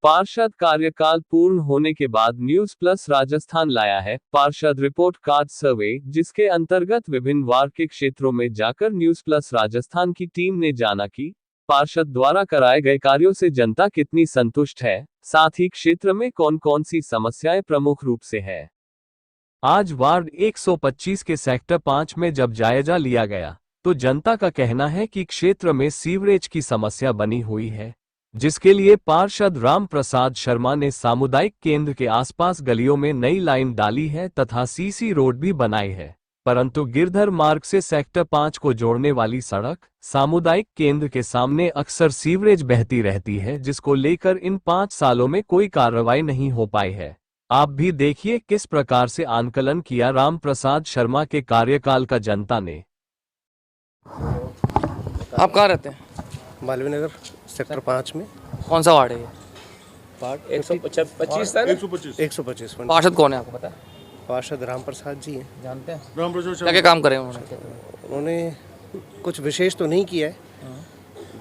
पार्षद कार्यकाल पूर्ण होने के बाद न्यूज प्लस राजस्थान लाया है पार्षद रिपोर्ट कार्ड सर्वे, जिसके अंतर्गत विभिन्न वार्ड के क्षेत्रों में जाकर न्यूज प्लस राजस्थान की टीम ने जाना कि पार्षद द्वारा कराए गए कार्यों से जनता कितनी संतुष्ट है, साथ ही क्षेत्र में कौन कौन सी समस्याएं प्रमुख रूप से है। आज वार्ड 125 के सेक्टर 5 में जब जायजा लिया गया तो जनता का कहना है कि क्षेत्र में सीवरेज की समस्या बनी हुई है, जिसके लिए पार्षद राम प्रसाद शर्मा ने सामुदायिक केंद्र के आसपास गलियों में नई लाइन डाली है तथा सीसी रोड भी बनाई है, परंतु गिरधर मार्ग से सेक्टर 5 को जोड़ने वाली सड़क सामुदायिक केंद्र के सामने अक्सर सीवरेज बहती रहती है, जिसको लेकर इन 5 सालों में कोई कार्रवाई नहीं हो पाई है। आप भी देखिए किस प्रकार से आंकलन किया राम प्रसाद शर्मा के कार्यकाल का जनता ने। आप कहाँ रहते हैं? मालवीय नगर सेक्टर 5 में। कौन सा वार्ड है ये? वार्ड 125 था ना? 125। पार्षद कौन है आपको पता है? पार्षद राम प्रसाद जी हैं। जानते हैं राम प्रसाद क्या क्या काम करे उन्होंने? उन्होंने कुछ विशेष तो नहीं किया है,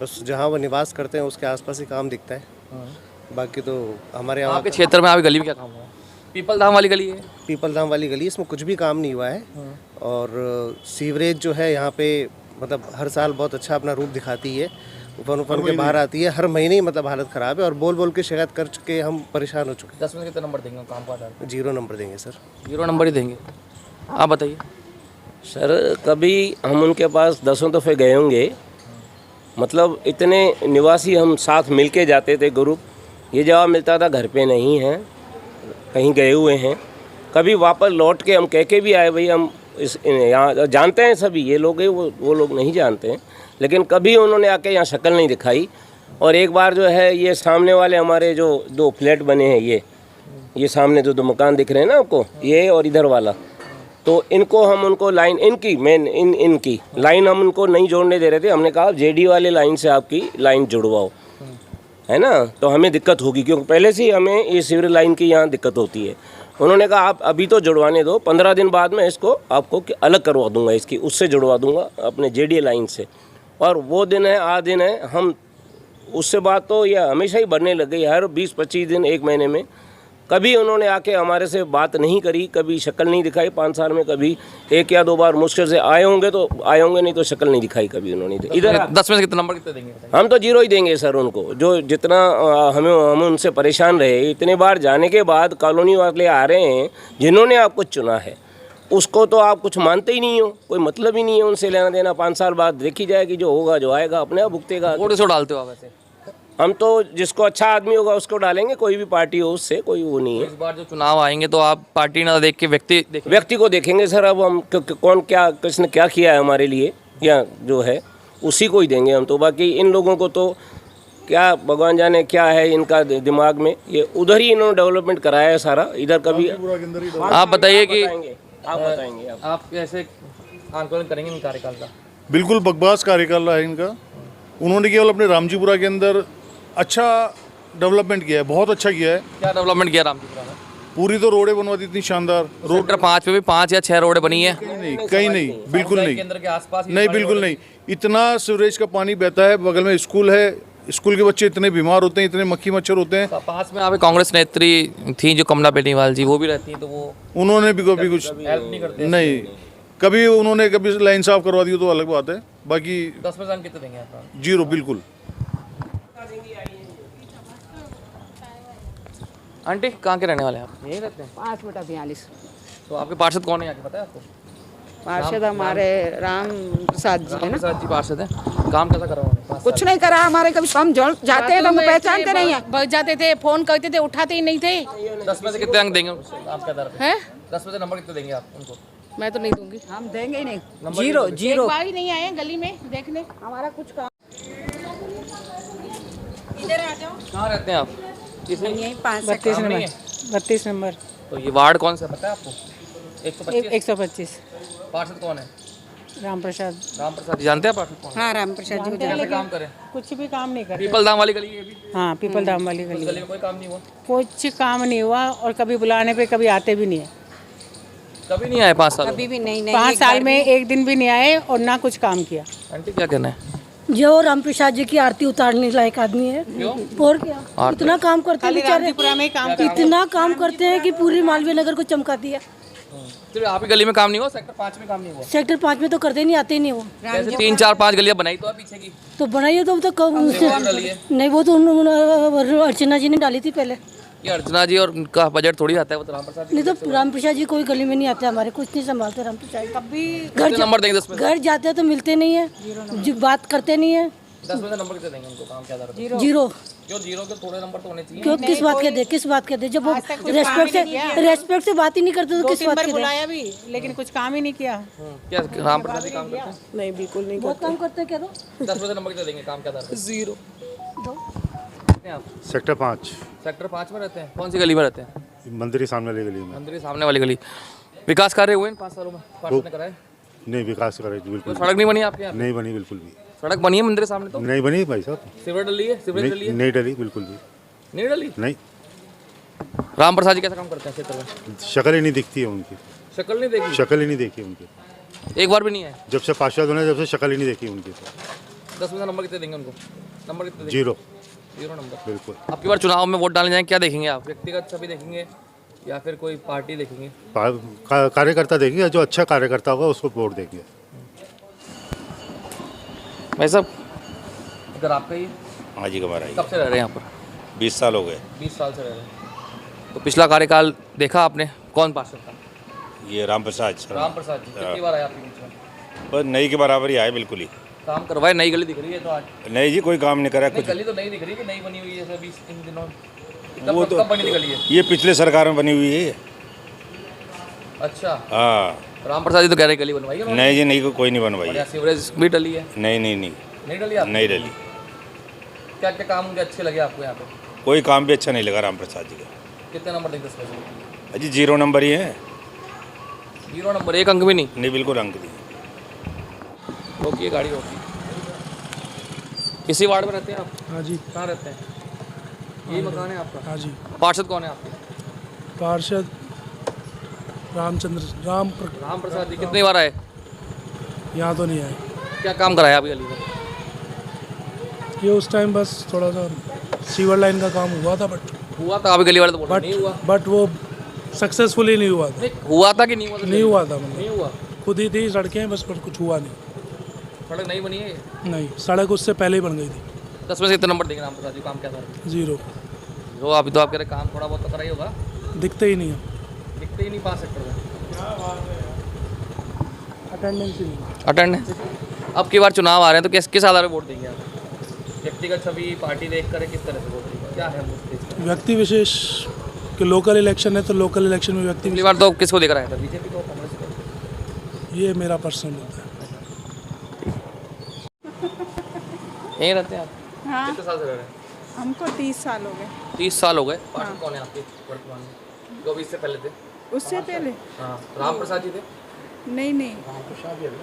बस जहाँ वो निवास करते हैं उसके आसपास ही काम दिखता है। बाकी तो हमारे यहाँ आपके क्षेत्र में आपकी गली में क्या काम हुआ? पीपल धाम वाली गली है। पीपल धाम वाली गली, इसमें कुछ भी काम नहीं हुआ है। और सीवरेज जो है यहाँ पे मतलब हर साल बहुत अच्छा अपना रूप दिखाती है, उफान के बाहर आती है हर महीने ही, मतलब हालत ख़राब है और बोल बोल के शिकायत कर चुके हम परेशान हो चुके हैं। 10 में कितना नंबर देंगे काम पर? 0 नंबर देंगे सर। 0 नंबर ही देंगे। आप बताइए सर। कभी हम उनके पास 10 दफ़े गए होंगे, मतलब इतने निवासी हम साथ मिलके जाते थे ग्रुप, ये जवाब मिलता था घर पे नहीं है, कहीं गए हुए हैं। कभी वापस लौट के हम कह के भी आए भाई हम इस यहाँ जानते हैं सभी ये लोग हैं, वो लोग नहीं जानते हैं, लेकिन कभी उन्होंने आके यहाँ शक्ल नहीं दिखाई। और एक बार जो है ये सामने वाले हमारे जो 2 फ्लैट बने हैं, ये सामने जो 2 मकान दिख रहे हैं ना आपको, ये और इधर वाला, तो इनको हम उनको लाइन इनकी मेन इनकी लाइन हम उनको नहीं जोड़ने दे रहे थे। हमने कहा जेडी वाले लाइन से आपकी लाइन जुड़वाओ, है ना, तो हमें दिक्कत होगी क्योंकि पहले से ही हमें ये सीवरेज लाइन की यहाँ दिक्कत होती है। उन्होंने कहा आप अभी तो जुड़वाने दो, 15 दिन बाद में इसको आपको अलग करवा दूंगा, इसकी उससे जुड़वा दूंगा अपने जेडी लाइन से। और वो दिन है आज दिन है, हम उससे बात तो यह हमेशा ही बढ़ने लग गई, हर 20-25 दिन 1 महीने में। कभी उन्होंने आके हमारे से बात नहीं करी, कभी शक्ल नहीं दिखाई। 5 साल में कभी 1 या 2 बार मुश्किल से आए होंगे, नहीं तो शक्ल नहीं दिखाई कभी उन्होंने। इधर 10 में से कितना नंबर कितने देंगे? हम तो 0 ही देंगे सर उनको, जो जितना हम उनसे परेशान रहे। इतने बार जाने के बाद कॉलोनी वाले आ रहे हैं जिन्होंने आपको चुना है, उसको तो आप कुछ मानते ही नहीं हो, कोई मतलब ही नहीं है उनसे लेना देना। 5 साल बाद देखी जाएगी, जो होगा जो आएगा अपने आप भुगतेगा। वोट किसको डालते हो आप वैसे? हम तो जिसको अच्छा आदमी होगा उसको डालेंगे, कोई भी पार्टी हो उससे कोई वो नहीं है। इस बार जो चुनाव आएंगे तो आप पार्टी ना देख के व्यक्ति को देखेंगे सर। अब हम कौन क्या किसने क्या किया है हमारे लिए, या जो है उसी को ही देंगे हम तो। बाकी इन लोगों को तो क्या भगवान जाने क्या है इनका दिमाग में, ये उधर ही इन्होंने डेवलपमेंट कराया है सारा, इधर कभी। आप बताइए कि आप बताएंगे आप कैसे आंदोलन करेंगे इन कार्यकाल का? बिल्कुल बकवास कार्यकाल रहा है इनका। उन्होंने केवल अपने रामजीपुरा के अंदर अच्छा डेवलपमेंट किया है, बहुत अच्छा किया है। क्या डेवलपमेंट किया रामजीपुरा में? पूरी तो रोडें बनवा दी, इतनी शानदार रोड। सेक्टर 5 पे भी 5 या 6 रोडें बनी है। कहीं नहीं, बिल्कुल नहीं, केंद्र के आसपास नहीं, बिल्कुल नहीं। इतना सीवरेज का पानी बहता है, बगल में स्कूल है, स्कूल के बच्चे इतने बीमार होते हैं, इतने मक्खी मच्छर होते हैं। पास में आप कांग्रेस नेत्री थी जो कमला बेनीवाल जी, वो भी रहती हैं, तो वो उन्होंने भी कभी कुछ हेल्प नहीं करते। नहीं, कभी उन्होंने कभी लाइन साफ करवा दी तो अलग बात है। बाकी 10% कितने देंगे आप? 0 बिल्कुल। आंटी कहाँ के रहने वाले हैं आप? यही रहते हैं 5/42। तो आपके पार्षद कौन है यहाँ के, पता है आपको? पार्षद हमारे राम प्रसाद जी है ना। प्रसाद जी पार्षद हैं। काम कैसा करा उन्होंने? कुछ नहीं करा हमारे, कभी हम जाते हैं तो हमको पहचानते नहीं है। बच जाते थे, फोन करते थे, उठाते ही नहीं थे। 10 में से कितने अंक देंगे आपके आधार पे? हैं? 10 में से नंबर कितने देंगे आप उनको? मैं तो नहीं दूंगी, हम देंगे ही नहीं। 0 0 बार ही नहीं आए गली में देखने। हमारा कुछ काम। इधर आ जाओ। कहाँ रहते हैं आप? यही 32 नंबर। 32 नंबर। तो ये वार्ड कौन सा पता है आपको? 125। पार्षद कौन है? राम प्रसाद जी जानते हैं पार्षद कौन है? हाँ राम प्रसाद जी। कैसे काम करें? कुछ भी काम नहीं करते। पीपल धाम वाली गली है भी? हाँ पीपल धाम वाली गली गली में कोई काम नहीं हुआ? कुछ काम नहीं हुआ, और कभी बुलाने पे कभी आते भी नहीं है। कभी नहीं आए 5 साल? कभी भी नहीं। 5 साल में 1 दिन भी नहीं आए और ना कुछ काम किया। आंटी क्या कहना है? जो राम प्रसाद जी की आरती उतारने लायक आदमी है। और क्या, इतना काम करते हैं बेचारे, रामजीपुरा में ही काम इतना काम करते हैं कि पूरी मालवीय नगर को चमका दिया। सिर्फ आप ही गली में काम नहीं हुआ, सेक्टर 5 में काम नहीं हुआ? सेक्टर 5 में तो करते नहीं, आते ही नहीं वो। जैसे 3 4 5 गलियां बनाई तो है पीछे की, तो बनाइए तो कब नहीं, वो तो अर्चना जी ने डाली थी पहले। ये अर्चना जी और उनका बजट थोड़ी आता है, वो तो राम प्रसाद नहीं तो राम प्रसाद जी कोई गली में नहीं आते, हमारे कुछ नहीं संभालते राम प्रसाद जी। कभी नंबर देंगे 10 में? घर जाते तो मिलते नहीं है, जो बात करते नहीं है। 10 में से नंबर कितने देंगे उनको? काम क्या था? 0। क्यों 0 के थोड़े नंबर तो होने चाहिए। क्यों, किस बात के दे, किस बात के दे? जब वो रेस्पेक्ट से बात ही नहीं करते तो किस बात के दे? बुलाया भी लेकिन कुछ काम ही नहीं किया। क्या राम प्रसाद जी काम करते हैं? नहीं, बिल्कुल नहीं। बहुत काम करते हैं क्या? तो 10 में से नंबर कितने देंगे? काम क्या था? 0। आप सेक्टर 5 सेक्टर 5 में रहते हैं? कौन सी गली में रहते हैं? मंदिर सामने वाली गली में। मंदिर के सामने वाली गली। विकास कार्य हुए इन 5 सालों में? पार्षद ने कराए? नहीं, विकास करे कोई बिल्कुल सड़क नहीं बनी आपके यहाँ? नहीं बनी, बिल्कुल भी सड़क बनी है मंदिर के सामने तो? नहीं बनी भाई साहब, सीवर डली है? सीवरेज डली है? नहीं डली, बिल्कुल भी नहीं डली। नहीं। राम प्रसाद जी कैसा काम करते हैं क्षेत्र में? शक्ल ही नहीं दिखती है उनकी, शक्ल नहीं देखी? शक्ल ही नहीं देखी उनकी, एक बार भी नहीं है? जब से पार्षद होने जब से शक्ल ही नहीं देखी उनकी। 10 में से नंबर कितने देंगे उनको? नंबर कितने देंगे? 0 0 नंबर। बिल्कुल। अब की बार चुनाव में वोट डालने जाएंगे, क्या देखेंगे आप? व्यक्तिगत छवि देखेंगे या फिर कोई पार्टी देखेंगे? कार्यकर्ता देखेंगे, जो अच्छा कार्यकर्ता होगा उसको वोट देंगे। भाई साहब इधर आपका ही? हाँ जी, हमारा कब से रह रहे हैं यहाँ पर? 20 साल हो गए। 20 साल से रह रहे हैं। तो पिछला कार्यकाल देखा आपने, कौन पार्षद था? ये राम प्रसाद सर। राम प्रसाद जी कितनी बार आए आपके बीच में? बस नई के बराबर ही आए, बिल्कुल ही काम करवाए? नई गली दिख रही है तो आज? नहीं जी, कोई काम नहीं करा नहीं, कुछ। गली तो नई दिख रही है कि नई बनी हुई है अभी इन दिनों? कब वो तो कब बनी थी गली है? ये पिछले सरकार में बनी हुई है। अच्छा, हाँ। राम प्रसाद जी तो कह रहे गली बनवाई है? नहीं जी, नहीं, कोई नहीं बनवाई है। सीवरेज भी डली है? नहीं नहीं नहीं नहीं डली? आप नहीं डली। क्या क्या काम मुझे अच्छे लगे आपको यहाँ पे? कोई काम भी अच्छा नहीं लगा राम प्रसाद जी का। कितने नंबर देंगे 10 में से? अजी 0 नंबर ही है। 0 नंबर, एक अंक भी नहीं? नहीं, बिल्कुल अंक नहीं। रोकिए गाड़ी रोकिए। इसी वार्ड में रहते हैं आप? हाँ जी। कहाँ रहते हैं? यही मकान है आपका? हाँ जी। पार्षद कौन है आपके? पार्षद राम प्रसाद जी कितनी बार आए? यहाँ तो नहीं आए। क्या काम कराया अभी गली में? ये उस टाइम बस थोड़ा सा सीवर लाइन का काम हुआ था, हुआ था? अभी गली वाले तो बोल रहे नहीं हुआ। बट वो सक्सेसफुली नहीं हुआ था। नहीं हुआ था कि नहीं हुआ था? नहीं हुआ था, मतलब नहीं हुआ। खुद ही थी सड़कें बस, पर कुछ हुआ नहीं। सड़क नहीं बनी है? नहीं, सड़क उससे पहले ही बन गई थी। 10 में से कितने नंबर देंगे राम प्रसाद जी? काम क्या था? 0। जो अभी तो आप कह रहे काम थोड़ा बहुत तो करा ही होगा। दिखते ही नहीं है, दिखते ही नहीं 5 सेक्टर में। अटेंडेंस ही नहीं। अटेंडेंस। अब की बार चुनाव आ रहे हैं तो किस आधार पर वोट देंगे आप? व्यक्तिगत छवि, पार्टी देख कर किस तरह से वोट देंगे? क्या है व्यक्ति विशेष कि लोकल इलेक्शन है तो लोकल इलेक्शन में व्यक्ति पिछली बार तो किसको देख रहा है? बीजेपी को, कांग्रेस को? ये मेरा पर्सनल होता है। यहीं रहते हैं आप? हाँ, कितने साल से रह रहे हैं? हमको 30 साल हो गए। 30 साल हो गए। पार्षद कौन है आपके वर्तमान में? जो 20 से पहले थे? उससे पहले? हाँ, राम प्रसाद जी थे? नहीं नहीं।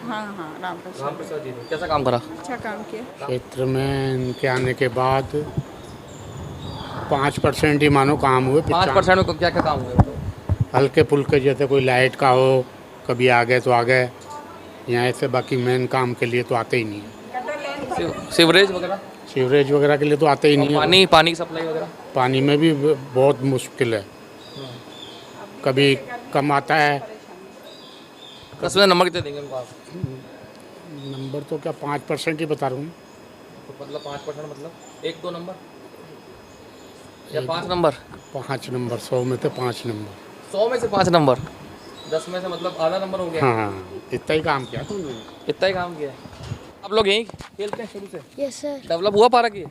हाँ हाँ, राम प्रसाद जी थे। कैसा काम करा? अच्छा काम किया। क्षेत्र में इनके आने के बाद 5% ही मानो काम हुए। 5% में क्या क्या काम हुए? हल्के फुल्के, जैसे कोई लाइट का हो, कभी आ गए तो आ गए यहाँ से, बाकी मेन काम के लिए तो आते ही नहीं है। सीवरेज वगैरह? सीवरेज वगैरह के लिए तो आते ही नहीं है। पानी की सप्लाई वगैरह? पानी में भी बहुत मुश्किल है, कभी कम आता है। 10 में नंबर कितने देंगे उनको आप? नंबर तो क्या 5% ही बता रहा हूँ। तो मतलब 5% मतलब 1-2 नंबर या 5 नंबर? 5 नंबर, 100 में से 5 नंबर। 100 में से 5 नंबर? 10 में से मतलब आधा नंबर हो गया। हाँ, इतना ही काम किया तुमने। इतना ही काम किया। आप लोग यहीं खेलते हैं शुरू से? Yes sir. डेवलप हुआ पार्क ये?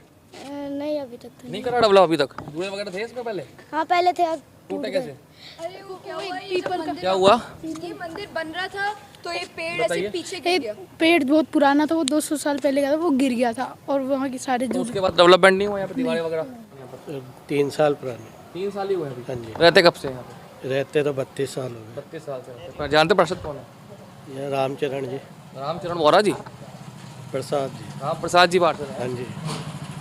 नहीं, अभी तक तो नहीं करा डेवलप अभी तक? जुए वगैरह थे इसमें पहले? हाँ, पहले थे, अब टूटे कैसे? अरे वो क्या हुआ, क्या हुआ? ये मंदिर बन रहा था तो ये पेड़ बताइए। ऐसे पीछे गिर गया। पेड़ बहुत पुराना था, वो 200 साल पहले का था, वो गिर गया था और वहाँ के सारे तो उसके बाद डेवलपमेंट नहीं हुआ यहाँ पे? दीवारें वगैरह? 3 साल पुरानी। 3 साल ही हुए अभी? हाँ जी। रहते कब से यहाँ पे? रहते तो 32 साल हो गए। 32 साल से। जानते पार्षद कौन है? ये रामचरण जी। रामचरण वोरा जी? प्रसाद जी। राम प्रसाद जी पार्षद हैं? हाँ जी।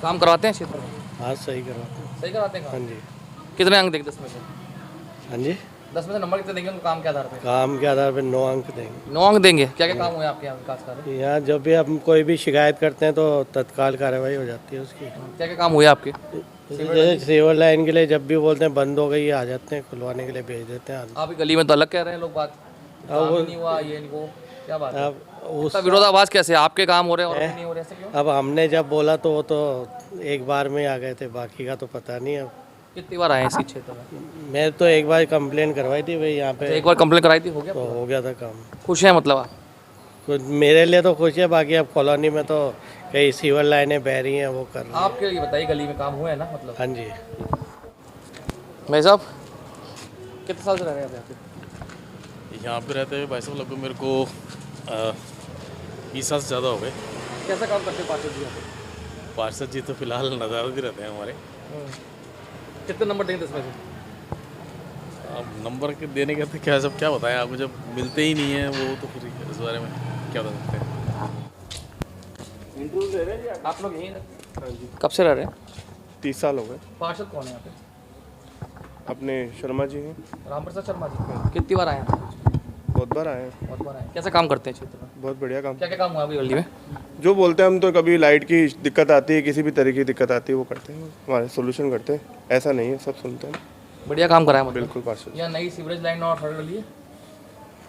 काम करवाते हैं क्षेत्र में? हाँ, सही करवाते हैं। सही कराते हैं? हाँ जी। कितने अंक देंगे 10 में से? हाँ जी। 10 में से नंबर कितने देंगे उनको काम के आधार पे? काम के आधार पर 9 अंक देंगे। 9 अंक देंगे। क्या क्या काम हुए आपके यहाँ विकास कार्य? यहाँ जब भी हम कोई भी शिकायत करते हैं तो तत्काल कार्रवाई हो जाती है उसकी। क्या क्या काम हुए आपके? जैसे सीवर लाइन के लिए जब भी बोलते हैं बंद हो गई, आ जाते हैं, खुलवाने के लिए भेज देते हैं। आपकी गली में तो अलग कह रहे हैं लोग बात, काम ही नहीं हुआ, ये नहीं वो, क्या बात है? अब उसका विरोधाभास कैसे? आपके काम हो रहे हैं और नहीं हो रहे, ऐसे क्यों? अब हमने जब बोला तो वो तो एक बार में आ गए थे, बाकी का तो पता नहीं। अब कितनी बार आए इसी क्षेत्र में? मैं तो एक बार कंप्लेन करवाई थी भाई यहाँ पे। एक बार कंप्लेन कराई थी, हो गया? तो हो गया था काम। खुश हैं मतलब आप? कुछ मेरे लिए तो खुश है, बाकी अब कॉलोनी में तो कई सीवर लाइनें बह रही हैं, वो कर। आपके लिए बताइए, गली में काम हुए हैं ना मतलब? हाँ जी। भाई साहब कितने साल से रह रहे हैं आप यहाँ पे? यहाँ पे रहते हुए भाई साहब लगभग मेरे को 20 साल से ज़्यादा हो गए। कैसा काम करते हैं पार्षद जी यहाँ पे? पार्षद जी तो फिलहाल नज़ारत ही रहते हैं हमारे। कितने नंबर देंगे 10 में से? अब नंबर के देने का तो क्या सब क्या बताएं आपको, जब मिलते ही नहीं है वो तो फिर इस बारे में क्या बता सकते हैं। आप लोग यहीं कब से रह रहे हैं? 30 साल हो गए। पार्षद कौन है यहाँ पे? अपने शर्मा जी हैं। रामप्रसाद शर्मा जी। कितनी बार आए हैं? बहुत बार आए हैं। बहुत बार आए। कैसा काम करते हैं क्षेत्र में? बहुत बढ़िया काम। क्या क्या काम हुआ अभी गली में? जो बोलते हैं हम तो, कभी लाइट की दिक्कत आती है, किसी भी तरीके की दिक्कत आती है, वो करते हैं, हमारे सोल्यूशन करते हैं। ऐसा नहीं है, सब सुनते हैं। बढ़िया काम कराया मतलब? बिल्कुल पार्षद। यहाँ नई सीवरेज लाइन और सड़क डली है?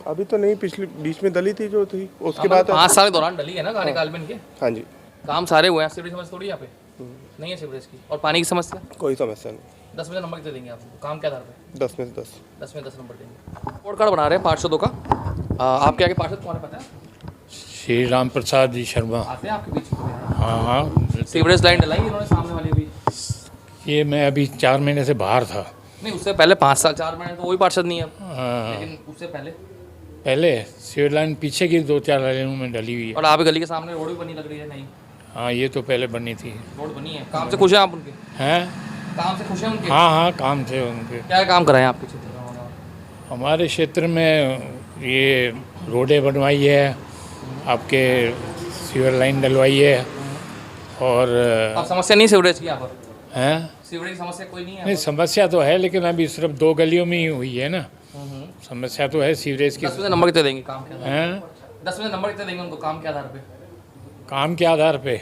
अभी तो नहीं, पिछली बीच में दली थी जो थी, उसके बाद 5 साल के दौरान डली है ना कार्यकाल में इनके? हाँ जी। काम सारे हुए हैं। सीवरेज समस्या थोड़ी यहाँ पे नहीं है सीवरेज की, और पानी की समस्या? कोई समस्या नहीं। 10 में से नंबर कितने देंगे आपको काम के आधार पे? 10 में से 10। 10 में 10 नंबर देंगे। रिपोर्ट कार्ड बना रहे हैं पार्षदों का। आपके आगे पार्षद कौन है पता है? श्री राम प्रसाद जी शर्मा। आते हैं आपके बीच में? हाँ हाँ। सीवरेज लाइन डलाई इन्होंने सामने वाली अभी? ये मैं अभी 4 महीने से बाहर था। नहीं, उससे पहले 5 साल 4 महीने तो वही पार्षद नहीं है अब। हाँ। लेकिन उससे पहले सीवर लाइन पीछे की 2-4 लाइनों में डली हुई है। और आपकी गली के सामने रोड भी बनी लग रही है? नहीं। हाँ, ये तो पहले बनी थी। रोड बनी है। काम से खुश हैं आप उनके? हैं? काम से खुश हैं उनके? हाँ हाँ, काम से उनके। क्या काम कराएं आपके क्षेत्र में? हमारे क्षेत्र में ये रोडें बनवाई है, आपके सीवर लाइन डलवाई है, और अब समस्या नहीं सीवरेज की यहाँ पर? हैं? सीवरेज की समस्या कोई नहीं है? नहीं, समस्या तो है, लेकिन अभी सिर्फ 2 गलियों में ही हुई है ना। समस्या तो है सीवरेज की। 10 में से नंबर कितने देंगे काम के आधार हैं? पे? 10 में से नंबर कितने देंगे उनको काम के आधार पे? काम के आधार पे?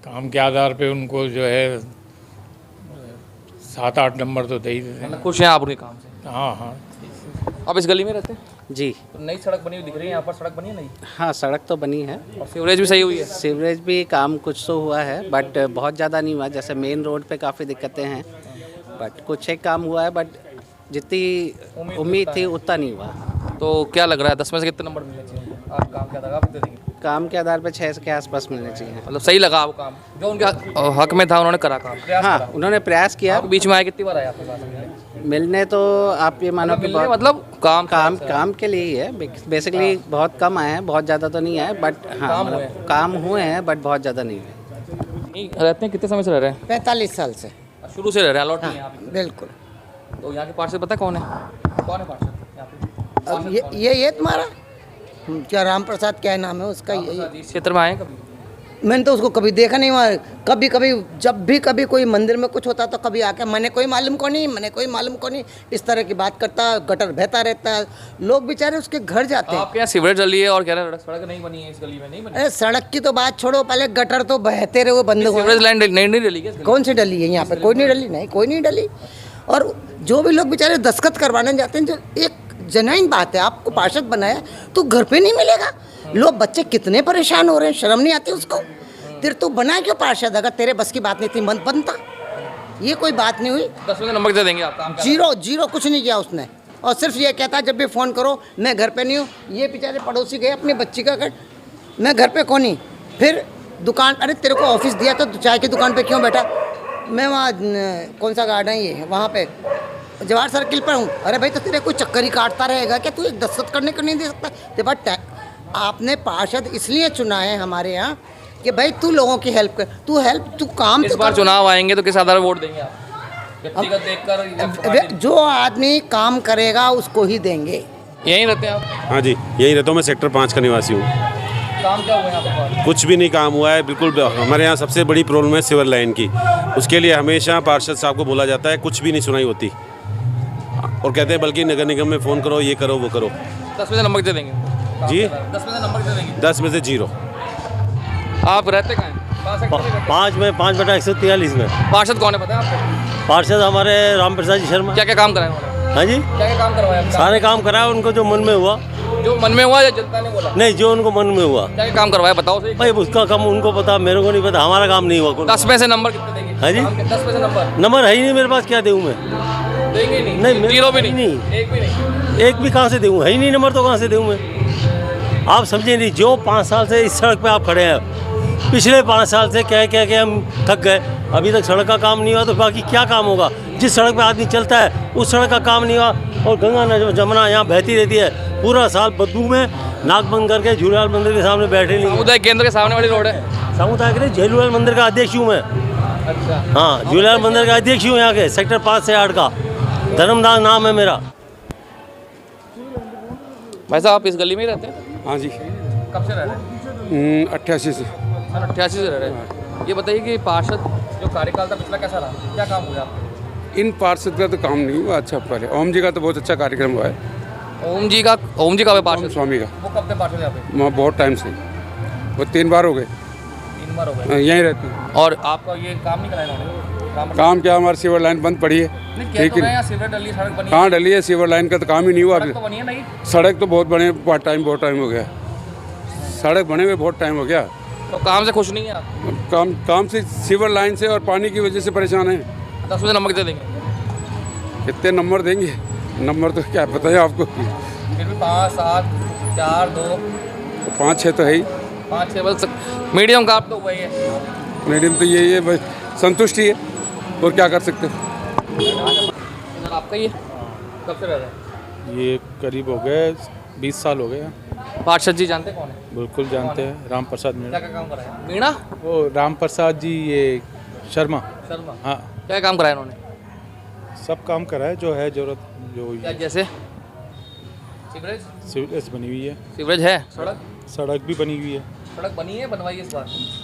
काम के आधार पे उनको जो है 7-8 नंबर तो दे ही देते हैं। खुश हैं आप उनके काम से? हाँ हाँ। आप इस गली में रहते हैं? जी। तो नई सड़क बनी हुई दिख रही है यहाँ पर, सड़क बनी है नई? हाँ, सड़क तो बनी है। और सीवरेज भी सही हुई है? सीवरेज भी काम कुछ तो हुआ है, बट बहुत ज़्यादा नहीं हुआ। जैसे मेन रोड पे काफ़ी दिक्कतें हैं, बट कुछ एक काम हुआ है, बट जितनी उम्मीद थी उतना नहीं हुआ। तो क्या लग रहा है 10 में से कितने नंबर मिलने चाहिए आप काम के आधार आप कितने देंगे? काम के आधार पे 6 के आसपास मिलने चाहिए। मतलब सही लगा आपको काम? जो उनके हक में था उन्होंने करा काम? हाँ, उन्होंने प्रयास किया। बीच में आए कितनी बार आए आपके पास मिलने? तो आप ये मानो कि मतलब काम के लिए ही है बेसिकली। बहुत कम आए हैं, बहुत ज़्यादा तो नहीं आए, बट हाँ काम हुए हैं, बट बहुत ज़्यादा नहीं हुए। रहते हैं कितने समय से रह रहे हैं? 45 साल से। शुरू से रह रहे हैं? अलॉट नहीं है यहाँ पे? बिल्कुल। तो यहाँ के पार्षद पता कौन है? कौन है पार्षद यहाँ पे? अब ये तुम्हारा क्या राम प्रसाद क्या नाम है उसका? इस क्षेत्र में आए कभी? मैंने तो उसको कभी देखा नहीं हुआ। कभी कभी जब भी कभी कोई मंदिर में कुछ होता तो कभी आके मैंने कोई मालूम को नहीं इस तरह की बात करता। गटर बहता रहता है, लोग बेचारे उसके घर जाते हैं। आपके यहाँ सीवरेज डली है और कह रहे हैं सड़क नहीं बनी है इस गली में? नहीं बनी? अरे सड़क की तो बात छोड़ो, पहले गटर तो बहते रहे, वो बंद हो। सीवरेज लाइन नहीं डली क्या? कौन सी डली है यहाँ पे? कोई नहीं डली। नहीं, कोई नहीं डली। और जो भी लोग बेचारे दस्तखत करवाने जाते हैं, जो एक जेन्युइन बात है, आपको पार्षद बनाया तो घर पे नहीं मिलेगा। लोग बच्चे कितने परेशान हो रहे हैं, शर्म नहीं आती उसको? तेरे तो बना क्यों पार्षद? अगर तेरे बस की बात नहीं थी मन बनता। ये कोई बात नहीं हुई। 10 में से नंबर कितने देंगे आप काम? जीरो कुछ नहीं किया उसने। और सिर्फ ये कहता जब भी फ़ोन करो मैं घर पे नहीं हूँ। ये बेचारे पड़ोसी गए अपनी बच्ची का घर, मैं घर पे कौन ही। फिर दुकान, अरे तेरे को ऑफिस दिया तो चाय की दुकान पे क्यों बैठा? मैं वहाँ कौन सा गार्डन है ये, वहाँ पे जवाहर सर्किल पर हूँ। अरे भाई तो तेरे कोई चक्कर ही काटता रहेगा क्या? तू एक दस्तखत करने को नहीं दे सकता? तेरे पास आपने पार्षद इसलिए चुना है हमारे यहाँ कि भाई तू लोगों की हेल्प कर, तू काम। इस बार चुनाव आएंगे तो किस आधार पर वोट देंगे आप? व्यक्तिगत देखकर? जो आदमी काम करेगा उसको ही देंगे। यहीं रहते हैं आप? हाँ जी, यहीं रहता हूँ। मैं सेक्टर 5 का निवासी हूँ। काम क्या हुआ है यहाँ पर? कुछ भी नहीं काम हुआ है बिल्कुल। हमारे यहाँ सबसे बड़ी प्रॉब्लम है सीवर लाइन की। उसके लिए हमेशा पार्षद साहब को बोला जाता है, कुछ भी नहीं सुनाई होती। और कहते हैं बल्कि नगर निगम में फ़ोन करो, ये करो, वो करो। 10 में से नंबर कितने देंगे जी 10 में से नंबर कितने देंगे? 10 में से 0। आप रहते कहाँ हैं? 5 में 5/143 में। पार्षद कौन है पता है आपको? पार्षद हमारे राम प्रसाद जी शर्मा। क्या क्या काम कराए उन्होंने? हाँ जी, क्या क्या काम करवाया आपने? सारे काम कराया उनको जो मन में हुआ। जो मन में हुआ या जनता ने बोला? नहीं, जो उनको मन में हुआ। क्या क्या काम करवाया बताओ सही। भाई उसका काम उनको पता, मेरे को नहीं पता, हमारा काम नहीं हुआ। 10 में से नंबर कितने देंगे? हाँ जी, 10 में से नंबर है ही नहीं मेरे पास, क्या दूँ मैं? देंगे नहीं? नहीं, 0 भी नहीं? एक भी नहीं? एक भी कहाँ से दूँ, है ही नहीं नंबर, तो कहाँ से दूँ मैं? आप समझे नहीं, जो 5 साल से इस सड़क पे आप खड़े हैं, पिछले 5 साल से कह के हम थक गए, अभी तक सड़क का काम नहीं हुआ, तो बाकी क्या काम होगा? जिस सड़क पे आदमी चलता है उस सड़क का काम नहीं हुआ। और गंगा जमुना यहाँ बहती रहती है, पूरा साल बदबू में नाक बंद करके झूलेलाल मंदिर के सामने बैठे नहीं। सामुदायिक केंद्र के सामने वाली रोड है। सामुदायिक नहीं, झूलेलाल मंदिर का अध्यक्ष हूँ मैं। अच्छा, हाँ, झूलेलाल मंदिर का अध्यक्ष हूँ यहाँ के, सेक्टर 5 से 8 का। धर्मदास नाम है मेरा। भाई साहब आप इस गली में ही रहते हैं? हाँ जी। कब से रह रहे हैं? 88 से। 88 से रह रहे हैं। ये बताइए कि पार्षद जो कार्यकाल था पिछला कैसा रहा, क्या काम हुआ आपके? इन पार्षद का तो काम नहीं हुआ अच्छा। पहले ओम जी का तो बहुत अच्छा कार्यक्रम हुआ है। ओम जी का पार्षद? स्वामी का। वो कब से पार्षद यहाँ पे? वहाँ बहुत टाइम से, वो 3 बार हो गए। 3 बार हो गए यहीं रहते हैं। और आपका ये काम नहीं कराया उन्होंने? काम क्या, हमारी सीवर लाइन बंद पड़ी है। ठीक है, सीवर डली, सड़क बनी है। कहाँ डली है? सीवर लाइन का तो काम ही नहीं हुआ अभी। सड़क तो बनी है नहीं? सड़क तो बहुत बने, बहुत टाइम हो गया। सड़क बने हुए बहुत टाइम हो गया। तो काम से खुश नहीं है आप? काम से, सीवर लाइन से और पानी की वजह से परेशान है। 10 में से नंबर कितने देंगे? कितने नंबर देंगे? नंबर तो क्या पता है आपको? फिर भी 5, 7, 4, 2, 5-6 तो है ही। 5-6 बस मीडियम का आप तो वही है। मीडियम तो यही है, बस संतुष्टि है, और क्या कर सकते हैं। आपका ये कब से रह रहे हैं? ये करीब हो गए 20 साल हो गए। पार्षद जी जानते कौन है? बिल्कुल जानते हैं, राम प्रसाद मीणा। क्या काम कराया? मीणा? वो राम प्रसाद जी, ये शर्मा। हाँ। क्या काम कराया उन्होंने? सब काम कराए जो है जरूरत, जो क्या जैसे? सीवरेज बनी हुई है। सीवरेज है? सड़क भी बनी हुई है। सड़क बनी है, बनवाई है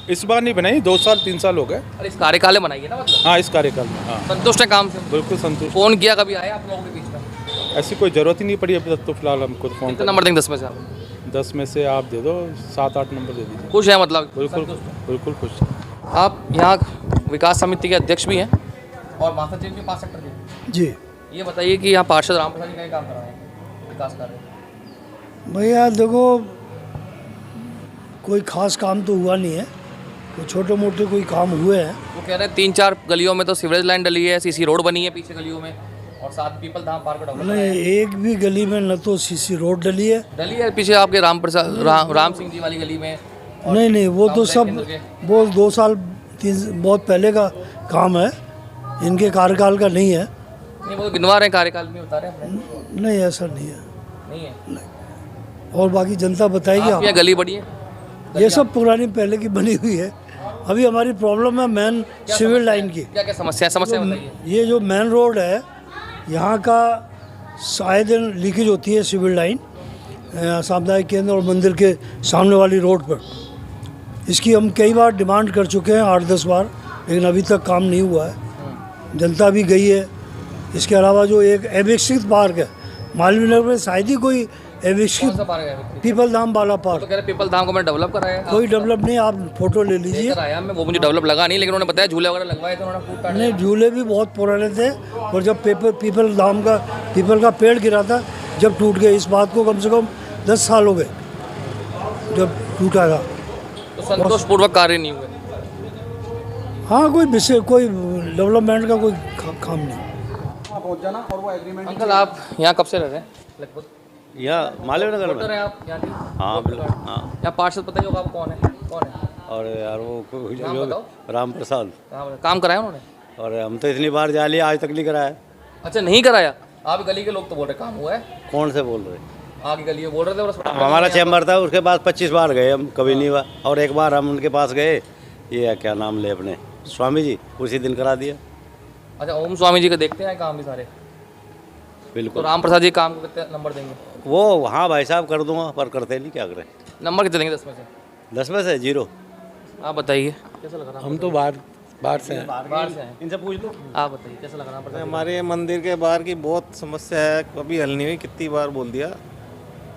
इस बार नहीं बनाई, 2 साल 3 साल हो गए। और इस कार्यकाल में बनाई है ना? मतलब हाँ, इस कार्यकाल में। हाँ, संतुष्ट है काम से? बिल्कुल संतुष्ट। फोन किया कभी आया आप लोगों के बीच में? ऐसी कोई ज़रूरत ही नहीं पड़ी अभी तक, तो फिलहाल हमको फ़ोन। कितने नंबर देंगे 10 में से आप? 10 में से आप दे दो 7-8 नंबर दे दीजिए। खुश है मतलब? बिल्कुल खुश। आप यहाँ विकास समिति के अध्यक्ष भी हैं और मास्टर चेंज के 5 सेक्टर के। जी। ये बताइए कि यहाँ पार्षद राम प्रसाद जी का काम कर रहे हैं, विकास कार्य? भैया देखो, कोई खास काम तो हुआ नहीं है, तो छोटे मोटे कोई काम हुए हैं। वो कह रहे हैं 3-4 गलियों में तो सीवरेज लाइन डली है, सीसी रोड बनी है पीछे गलियों में, और साथ पीपल धाम पार्क का डेवलपमेंट नहीं, एक भी गली में न तो सीसी रोड डली है पीछे आपके राम सिंह जी वाली गली में। नहीं, वो तो सब वो 2 साल 3 बहुत पहले का काम है, इनके कार्यकाल का नहीं है। नहीं, वो तो गिनवा रहे हैं कार्यकाल में, बता रहे हैं। नहीं, ऐसा नहीं है। नहीं है? नहीं। और बाकी जनता बताएगी। आपकी गली बड़ी है? ये सब पुरानी पहले की बनी हुई है। अभी हमारी प्रॉब्लम है मेन सिविल लाइन की। क्या क्या समस्या बताइए। ये जो मेन रोड है यहाँ का, शायद लीकेज होती है सिविल लाइन सामुदायिक केंद्र और मंदिर के सामने वाली रोड पर। इसकी हम कई बार डिमांड कर चुके हैं, 8-10 बार, लेकिन अभी तक काम नहीं हुआ है। जनता भी गई है। इसके अलावा जो एक अविकसित पार्क है मालवीय नगर में, शायद ही कोई अविकसित, पीपल धाम वाला पार्क। तो कह रहे पीपल धाम को मैंने डेवलप कराया है। कोई डेवलप नहीं, आप फोटो ले लीजिए। वो मुझे डेवलप लगा नहीं, लेकिन उन्होंने बताया झूले वगैरह लगवाए थे उन्होंने। नहीं, झूले भी बहुत पुराने थे, और जब पीपल धाम का पीपल का पेड़ गिरा था जब टूट गए, इस बात को कम से कम 10 साल हो गए जब टूटा था। तो संतोषपूर्वक कार्य नहीं हुए? हाँ, कोई विषय, कोई डेवलपमेंट का कोई काम नहीं। अंकल आप यहाँ कब से रह रहे हैं लगभग? यहाँ मालवीय नगर में। आप यहाँ के? हाँ बिल्कुल। हाँ, यहाँ पार्षद पता ही होगा आपको कौन है? और यार वो राम प्रसाद काम कराया उन्होंने? और हम तो इतनी बार जा लिया, आज तक नहीं कराया। अच्छा, नहीं कराया? आप गली के लोग तो बोल रहे काम हुआ है। कौन से बोल रहे? आगे गली बोल रहे थे। हमारा चैम्बर था, उसके बाद 25 बार गए हम, कभी नहीं हुआ। और एक बार हम उनके पास गए, ये क्या नाम ले अपने स्वामी जी, उसी दिन करा दिया। अच्छा, ओम स्वामी जी का देखते हैं काम भी सारे? बिल्कुल। तो राम प्रसाद जी काम को कितने नंबर देंगे? वो हाँ भाई साहब कर दूंगा, पर करते नहीं, क्या करें। नंबर कितने देंगे 10 में से? 10 में से 0। आप बताइए कैसा लग रहा है? हम तो बाहर बाहर से हैं। बाहर से हैं। इनसे पूछ लो। आप बताइए कैसा लग रहा है? हमारे मंदिर के बाहर की बहुत समस्या है, कभी हल नहीं हुई, कितनी बार बोल दिया,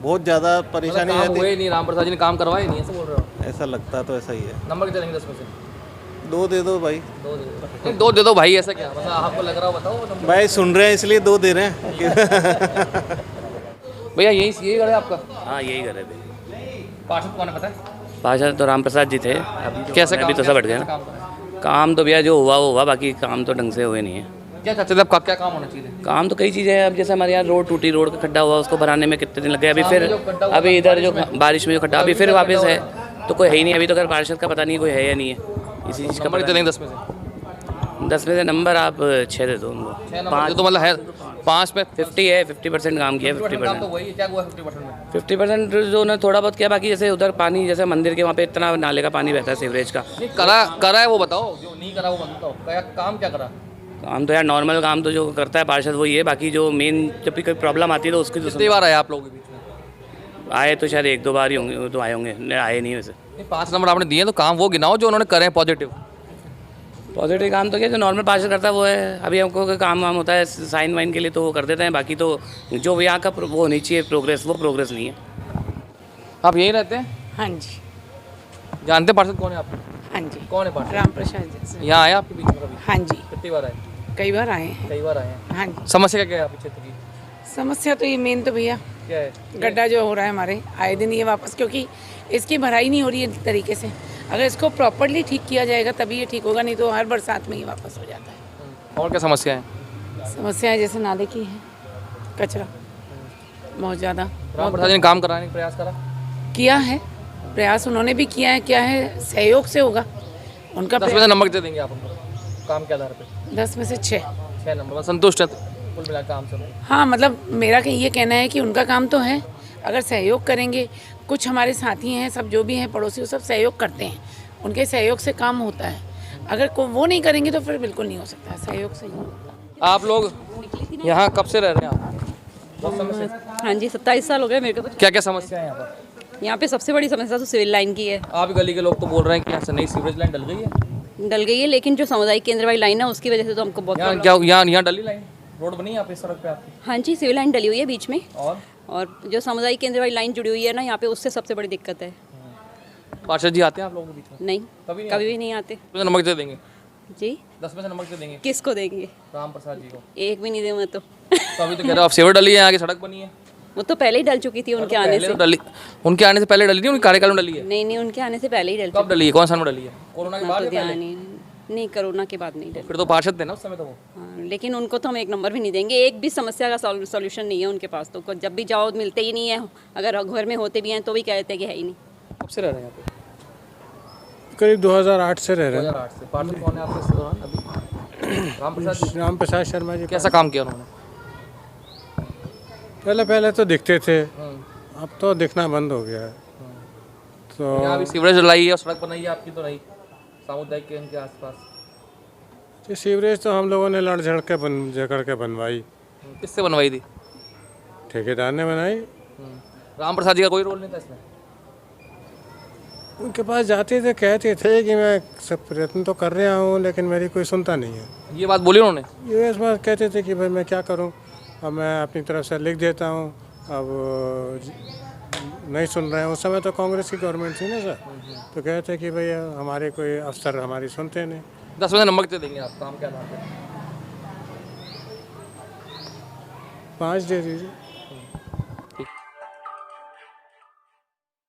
बहुत ज़्यादा परेशानी काम रहती हुए नहीं, राम प्रसाद जी ने काम करवाए नहीं, ऐसा बोल रहे हो? ऐसा लगता तो ऐसा ही है। नंबर कितने देंगे 10 में से? 2 दे दो भाई। 2 दे दो। नहीं, 2 दे दो भाई, ऐसा क्या? मतलब आपको लग रहा हो बताओ नंबर। भाई सुन रहे हैं इसलिए 2 दे रहे हैं। भैया यही घर है आपका? हाँ यही घर है। पार्षद कौन है पता है? पार्षद तो राम प्रसाद जी थे। कैसे अभी तो सब हट गया ना। काम तो भैया जो हुआ वो हुआ, बाकी काम तो ढंग से हुए नहीं है। क्या चाहते थे आपका, क्या काम होना चाहिए? काम तो कई चीज़ें हैं। अब जैसे हमारे यहाँ रोड टूटी, रोड का खड्डा हुआ, उसको बनाने में कितने दिन लग गए। अभी फिर अभी इधर जो बारिश में जो खड्डा अभी फिर वापस है, तो कोई है ही नहीं अभी तो। अगर पार्षद का पता नहीं कोई है या नहीं है, इसी चीज़ का। नंबर कितने देंगे 10 में से? 10 में से नंबर आप 6 दे दो उनको। 5 तो मतलब है 5 में 50 है, 50% काम किया है। 50% तो वही क्या हुआ 50% में? 50% जो उन्होंने थोड़ा बहुत किया, बाकी जैसे उधर पानी, जैसे मंदिर के वहाँ पे इतना नाले का पानी बहता है सीवरेज का। नहीं करा है वो बताओ, जो नहीं करा वो बताओ। काम क्या करा? काम तो यार नॉर्मल काम तो जो करता है पार्षद वही है, बाकी जो मेन जब भी कोई प्रॉब्लम आती है तो उसकी कितनी बार आए आप लोगों के बीच में? आए तो शायद 1-2 बार ही होंगे, वो तो आए होंगे, आए नहीं वैसे। 5 नंबर आपने दिए तो काम वो गिनाओ जो उन्होंने करे हैं पॉजिटिव। पॉजिटिव काम तो क्या जो नॉर्मल पार्षद करता है वो है। अभी हमको कोई काम वाम होता है साइन वाइन के लिए तो वो कर देते हैं, बाकी तो जो यहाँ का वो होनी चाहिए प्रोग्रेस, वो प्रोग्रेस नहीं है। आप यहीं रहते हैं? हाँ जी। जानते हैं पार्षद कौन है आप? हाँ जी। कौन है पार्षद? राम प्रसाद जी। यहाँ आए आपके बीच में कभी? हाँ जी। कितनी बार आए? कई बार आए हैं। कई बार आए हैं। हाँ जी। समस्या क्या है आपके क्षेत्र की? समस्या तो ये मेन तो भैया क्या है? गड्ढा जो हो रहा है हमारे आए दिन ये वापस, क्योंकि इसकी भराई नहीं हो रही है तरीके से। अगर इसको प्रॉपरली ठीक किया जाएगा तभी ये ठीक होगा, नहीं तो हर बरसात में ये वापस हो जाता है। और क्या समस्या है? समस्या है जैसे नाले की है, कचरा बहुत ज़्यादा। राम प्रसाद जी ने काम कराने का प्रयास करा? किया है प्रयास, उन्होंने भी किया है। क्या है, सहयोग से होगा उनका। 10 में से नंबर कितने देंगे आप उनको, काम के आधार पे? 10 में से 6 नंबर। संतुष्ट है कुल मिला काम से? हाँ, मतलब मेरा ये कहना है कि उनका काम तो है, अगर सहयोग करेंगे। कुछ हमारे साथी हैं, सब जो भी हैं पड़ोसी, वो सब सहयोग करते हैं, उनके सहयोग से काम होता है। अगर वो नहीं करेंगे तो फिर बिल्कुल नहीं हो सकता, सहयोग से ही होता है। आप लोग यहाँ कब से रह रहे हैं आप? बहुत समय से? हाँ जी, 27 साल हो गए मेरे को। तो क्या क्या समस्या है यहाँ पर? यहाँ पे सबसे बड़ी समस्या तो सिविल लाइन की है। आप गली के लोग तो बोल रहे हैं कि यहाँ से नई सीवरेज लाइन डल गई है। लेकिन जो सामुदायिक केंद्र वाली लाइन है उसकी वजह से तो हमको बहुत यहाँ डली लाइन, रोड बनी है यहाँ पे सड़क पे आपकी? हाँ जी, सिविल लाइन डली हुई है बीच में, और जो सामुदायिक केंद्र वाली लाइन जुड़ी हुई है ना यहाँ पे, उससे सबसे बड़ी दिक्कत है। पार्षद जी आते हैं आप लोगों के बीच में? नहीं, कभी भी नहीं आते। नंबर कितने देंगे जी? 10 में से नंबर कितने देंगे? किसको देंगे? राम प्रसाद जी को। एक भी नहीं दूँ मैं तो। अभी तो कह रहे हो आप सेवर डली है, आगे सड़क बनी है। वो तो पहले ही डल चुकी थी उनके आने से। उनके आने से पहले डली थी, उनके कार्यकाल में डली है? नहीं, उनके आने से पहले ही डल। कब डली है, कौन सा में डली है? कोरोना के बाद? नहीं, कोरोना के बाद नहीं डली। फिर तो पार्षद थे ना उस समय तो वो। हाँ, लेकिन उनको तो हम एक नंबर भी नहीं देंगे। एक भी समस्या का सॉल्यूशन नहीं है उनके पास, तो जब भी जाओ मिलते ही नहीं है। अगर घर में होते भी हैं तो भी कहते हैं कि है ही नहीं। कब से रह रहे हैं यहाँ पे? करीब 2008 से रह रहे हैं। 2008 से। पार्षद कौन है आपके इस दौरान अभी? राम प्रसाद शर्मा जी। कैसा काम किया उन्होंने? पहले तो दिखते थे, अब तो दिखना बंद हो गया है। तो यहाँ भी सीवरेज डलाई है और सड़क बनाई है आपकी तो नहीं, सामुदायिक केंद्र के आसपास। ये सीवरेज तो हम लोगों ने लड़ झड़ के करके बनवाई। किससे बनवाई थी? ठेकेदार ने बनाई। राम प्रसाद जी का कोई रोल नहीं था इसमें? उनके पास जाते थे, कहते थे कि मैं सब प्रयत्न तो कर रहा हूँ लेकिन मेरी कोई सुनता नहीं है। ये बात बोली उन्होंने? ये इस बात कहते थे कि भाई मैं क्या करूँ, अब मैं अपनी तरफ से लिख देता हूँ, अब नहीं सुन रहे हैं। उस समय तो कांग्रेस की गवर्नमेंट थी ना सर, तो कहते कि भाई हमारे कोई अफसर हमारी सुनते नहीं। 10 में से नंबर कितने देंगे आप, काम क्या नाम है? 5 दे दीजिए।